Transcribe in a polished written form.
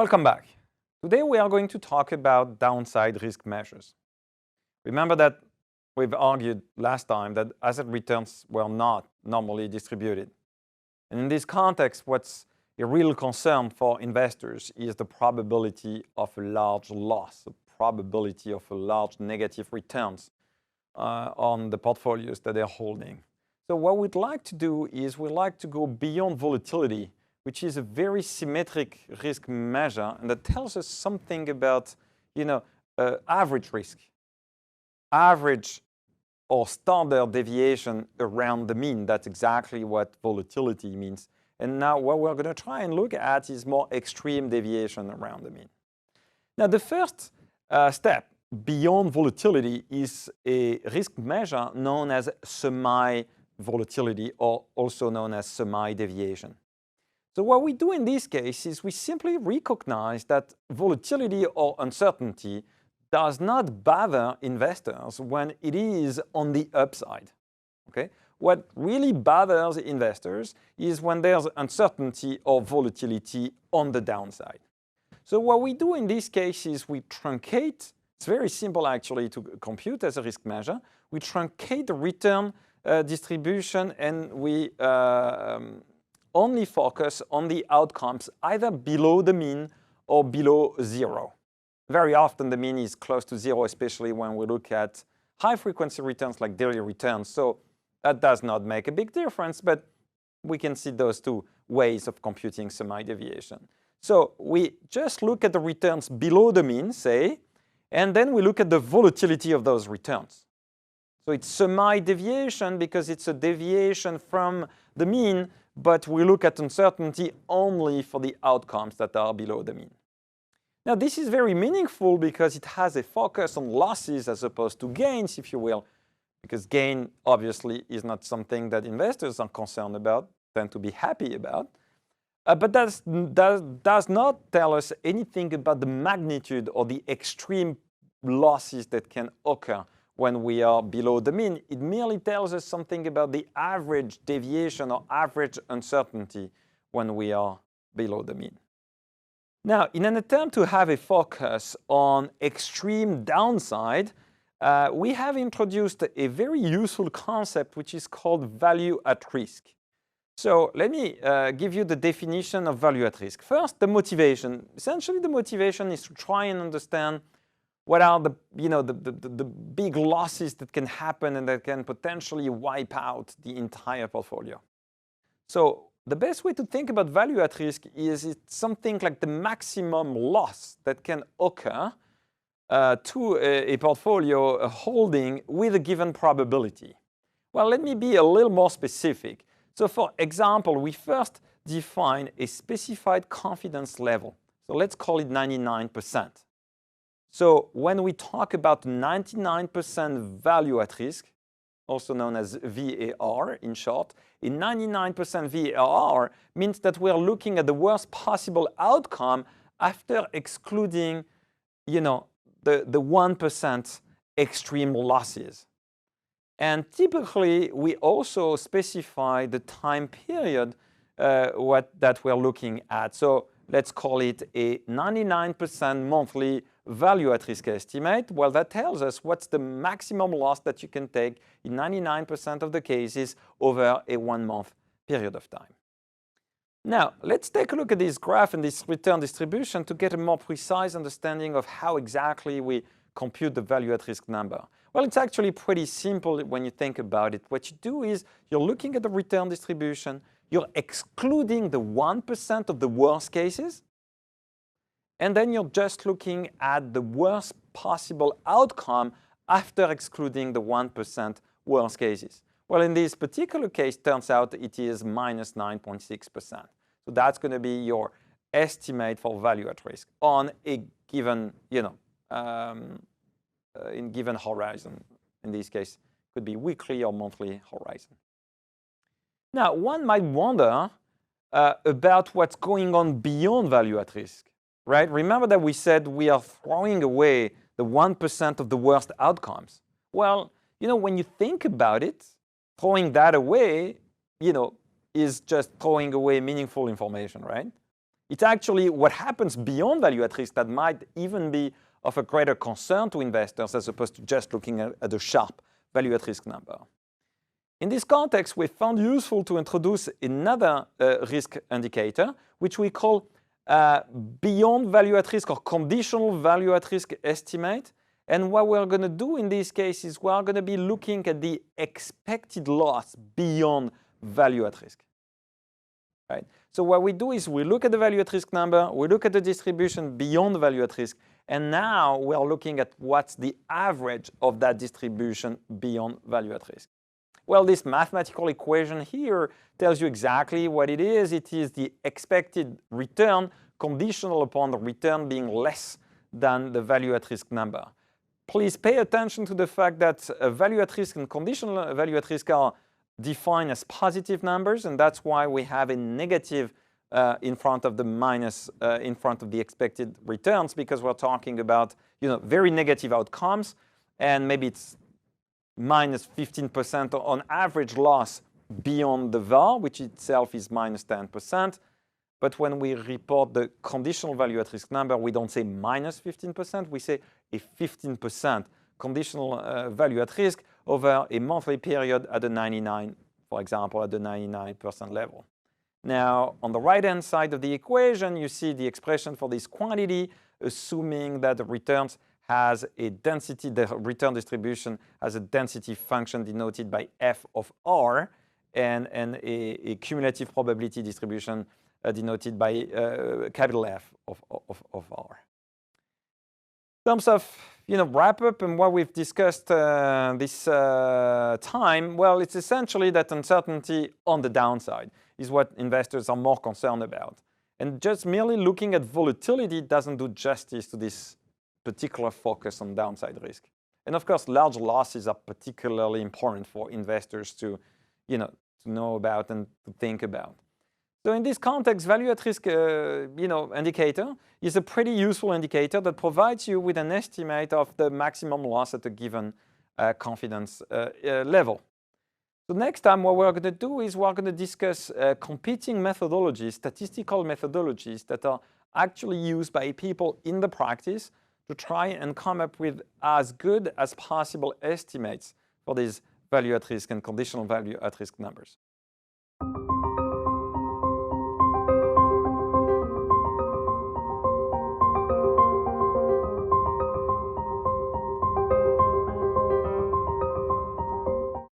Welcome back. Today we are going to talk about downside risk measures. Remember that we've argued last time that asset returns were not normally distributed. And in this context, what's a real concern for investors is the probability of a large loss, the probability of a large negative returns on the portfolios that they're holding. So what we'd like to do is we'd like to go beyond volatility, which is a very symmetric risk measure, and that tells us something about, average risk, average or standard deviation around the mean. That's exactly what volatility means. And now what we're going to try and look at is more extreme deviation around the mean. Now, the first step beyond volatility is a risk measure known as semi-volatility, or also known as semi-deviation. So what we do in this case is we simply recognize that volatility or uncertainty does not bother investors when it is on the upside. Okay? What really bothers investors is when there's uncertainty or volatility on the downside. So what we do in this case is we truncate. It's very simple actually to compute as a risk measure. We truncate the return distribution, and we only focus on the outcomes either below the mean or below zero. Very often the mean is close to zero, especially when we look at high-frequency returns like daily returns. So that does not make a big difference, but we can see those two ways of computing semi-deviation. So we just look at the returns below the mean, say, and then we look at the volatility of those returns. So it's semi-deviation because it's a deviation from the mean, but we look at uncertainty only for the outcomes that are below the mean. Now, this is very meaningful because it has a focus on losses as opposed to gains, if you will, because gain obviously is not something that investors are concerned about, tend to be happy about. But that does not tell us anything about the magnitude or the extreme losses that can occur when we are below the mean. It merely tells us something about the average deviation or average uncertainty when we are below the mean. Now, in an attempt to have a focus on extreme downside, we have introduced a very useful concept which is called value at risk. So let me give you the definition of value at risk. First, the motivation. Essentially, the motivation is to try and understand what are the big losses that can happen and that can potentially wipe out the entire portfolio. So the best way to think about value at risk is it's something like the maximum loss that can occur to a portfolio holding with a given probability. Well, let me be a little more specific. So for example, we first define a specified confidence level. So let's call it 99%. So when we talk about 99% value at risk, also known as VAR in short, a 99% VAR means that we're looking at the worst possible outcome after excluding, the 1% extreme losses. And typically, we also specify the time period that we're looking at. So let's call it a 99% monthly value at risk estimate. Well, that tells us what's the maximum loss that you can take in 99% of the cases over a 1-month period of time. Now, let's take a look at this graph and this return distribution to get a more precise understanding of how exactly we compute the value at risk number. Well, it's actually pretty simple when you think about it. What you do is you're looking at the return distribution, you're excluding the 1% of the worst cases, and then you're just looking at the worst possible outcome after excluding the 1% worst cases. Well, in this particular case, turns out it is minus 9.6%. So that's going to be your estimate for value at risk on a given, in given horizon. In this case, it could be weekly or monthly horizon. Now, one might wonder about what's going on beyond value at risk, right? Remember that we said we are throwing away the 1% of the worst outcomes. Well, when you think about it, throwing that away, is just throwing away meaningful information, right? It's actually what happens beyond value at risk that might even be of a greater concern to investors as opposed to just looking at a sharp value at risk number. In this context, we found useful to introduce another risk indicator, which we call beyond value at risk or conditional value at risk estimate. And what we're going to do in this case is we're going to be looking at the expected loss beyond value at risk. Right? So what we do is we look at the value at risk number, we look at the distribution beyond value at risk, and now we're looking at what's the average of that distribution beyond value at risk. Well, this mathematical equation here tells you exactly what it is. It is the expected return conditional upon the return being less than the value at risk number. Please pay attention to the fact that value at risk and conditional value at risk are defined as positive numbers, and that's why we have a negative in front of the minus in front of the expected returns, because we're talking about very negative outcomes, and maybe it's minus 15% on average loss beyond the VaR, which itself is minus 10%. But when we report the conditional value at risk number, we don't say minus 15%, we say a 15% conditional value at risk over a monthly period at the 99, for example, at the 99% level. Now, on the right-hand side of the equation, you see the expression for this quantity, assuming that the returns has a density, the return distribution has a density function denoted by f of r, and a cumulative probability distribution denoted by capital F of r. In terms of wrap up and what we've discussed this time, well, it's essentially that uncertainty on the downside is what investors are more concerned about. And just merely looking at volatility doesn't do justice to this particular focus on downside risk. And of course, large losses are particularly important for investors to know about and to think about. So in this context, value at risk indicator is a pretty useful indicator that provides you with an estimate of the maximum loss at a given confidence level. So next time what we're going to do is we're going to discuss competing methodologies, statistical methodologies that are actually used by people in the practice to try and come up with as good as possible estimates for these value at risk and conditional value at risk numbers.